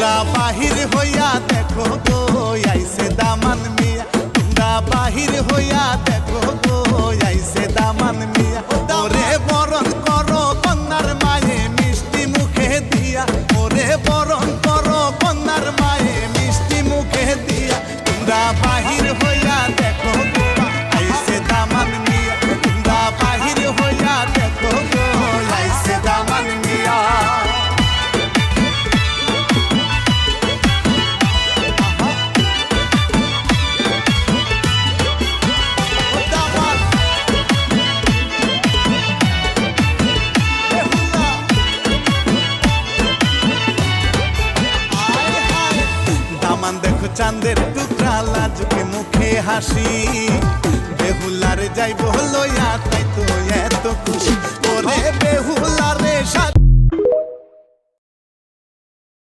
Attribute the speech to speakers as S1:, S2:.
S1: তোমরা বাহির হইয়া দেখো গো আইছে দামান মিয়া, তোমরা বাহির হইয়া দেখো গো আইছে দামান মিয়া। ওরে বরণ করো কন্যার মায়ে মিষ্টি মুখে দিয়া, ওরে বরণ করো কন্যার মায়ে মিষ্টি মুখে দিয়া। তোমরা বাহির হইয়া দেখো গো আইছে দামান মিয়া, তোমরা বাহির হইয়া দেখো গো আইছে দামান মিয়া। দেখো চাঁদের টুকরা লাজুকে মুখে হাসি, বেহুলারে যাইব লইয়া তাই তো এত খুশি। ওরে বেহুলারে